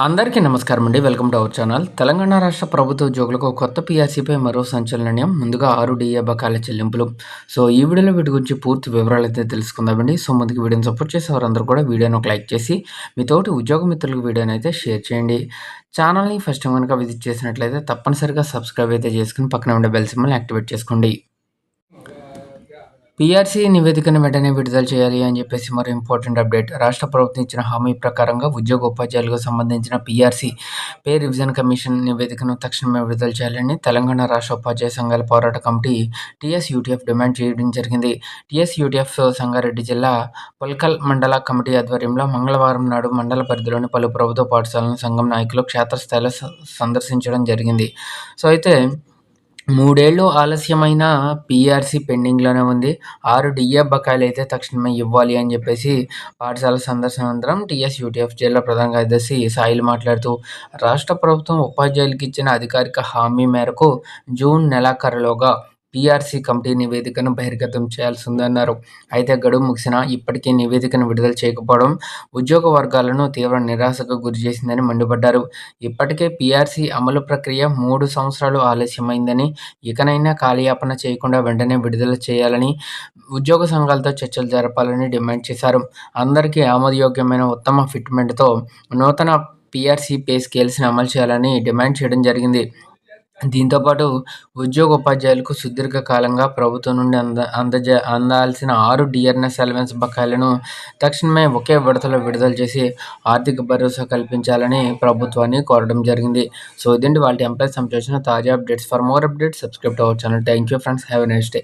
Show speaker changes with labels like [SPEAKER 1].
[SPEAKER 1] అందరికీ నమస్కారం అండి. Welcome to our channel. Telangana రాష్ట్ర ప్రభుత్వ ఉద్యోగులకు కొత్త పీఆర్సీపై మరో సంచలనం. ముందుగా 6 డిఏ బకాయిల చెల్లింపులు. ఈ వీడియోలో వీటి గురించి పూర్తి వివరాలైతే తెలుసుకుందామండి. ముందుగా వీడియోని సపోర్ట్ చేసే వారందరూ కూడా వీడియోని ఒక లైక్ చేసి మీ తోటి ఉద్యోగ మిత్రులకు వీడియోని అయితే షేర్ చేయండి. ఛానల్ని ఫస్ట్ టైం కనుక విజిట్ చేసినట్లయితే తప్పనిసరిగా సబ్స్క్రైబ్ అయితే చేసుకుని పక్కన ఉండే బెల్ సింబల్ని యాక్టివేట్ చేసుకోండి. పీఆర్సీ నివేదికను వెంటనే విడుదల చేయాలి అని చెప్పేసి మరో ఇంపార్టెంట్ అప్డేట్. రాష్ట్ర ప్రభుత్వం ఇచ్చిన హామీ ప్రకారంగా ఉద్యోగ ఉపాధ్యాయులకు సంబంధించిన పీఆర్సీ పే రివిజన్ కమిషన్ నివేదికను తక్షణమే విడుదల చేయాలని తెలంగాణ రాష్ట్ర ఉపాధ్యాయ సంఘాల పోరాట కమిటీ టీఎస్యూటీఎఫ్ డిమాండ్ చేయడం జరిగింది. టీఎస్యూటీఎఫ్ సంగారెడ్డి జిల్లా పొల్కల్ మండల కమిటీ ఆధ్వర్యంలో మంగళవారం నాడు మండల పరిధిలోని పలు ప్రభుత్వ పాఠశాలను సంఘం నాయకులు క్షేత్రస్థాయిలో సందర్శించడం జరిగింది. అయితే 3 ఏళ్ళు ఆలస్యమైన పీఆర్సీ పెండింగ్‌లోనే ఉంది. 6 డిఏ బకాయిలైతే తక్షణమే ఇవ్వాలి అని చెప్పేసి పాఠశాల సందర్శనానంతరం టీఎస్యూటీఎఫ్ జిల్లా ప్రధాన కార్యదర్శి సాయిలు మాట్లాడుతూ, రాష్ట్ర ప్రభుత్వం ఉపాధ్యాయులకు ఇచ్చిన అధికారిక హామీ మేరకు జూన్ నెలాఖరులోగా పీఆర్సీ కమిటీ నివేదికను బహిర్గతం చేయాల్సిందన్నారు. అయితే గడువు ముగిసినా ఇప్పటికీ నివేదికను విడుదల చేయకపోవడం ఉద్యోగ వర్గాలను తీవ్ర నిరాశకు గురిచేసిందని మండిపడ్డారు. ఇప్పటికే పీఆర్సీ అమలు ప్రక్రియ 3 సంవత్సరాలు ఆలస్యమైందని, ఇకనైనా కాలయాపన చేయకుండా వెంటనే విడుదల చేయాలని ఉద్యోగ సంఘాలతో చర్చలు జరపాలని డిమాండ్ చేశారు. అందరికీ ఆమోదయోగ్యమైన ఉత్తమ ఫిట్మెంట్‌తో నూతన పీఆర్సీ పే స్కేల్స్‌ని అమలు చేయాలని డిమాండ్ చేయడం జరిగింది. దీంతోపాటు ఉద్యోగోపాధ్యాయులకు సుదీర్ఘకాలంగా ప్రభుత్వం నుండి అందాల్సిన 6 డిఆర్ఎస్ అలవెన్స్ బకాయిలను తక్షణమే ఒకే విడతలో విడుదల చేసి ఆర్థిక భరోసా కల్పించాలని ప్రభుత్వాన్ని కోరడం జరిగింది. ఇదండి వాళ్ళ ఎంప్లాయీస్ సంబంధించిన తాజా updates. For more updates subscribe to our channel. Thank you friends. Have a nice day.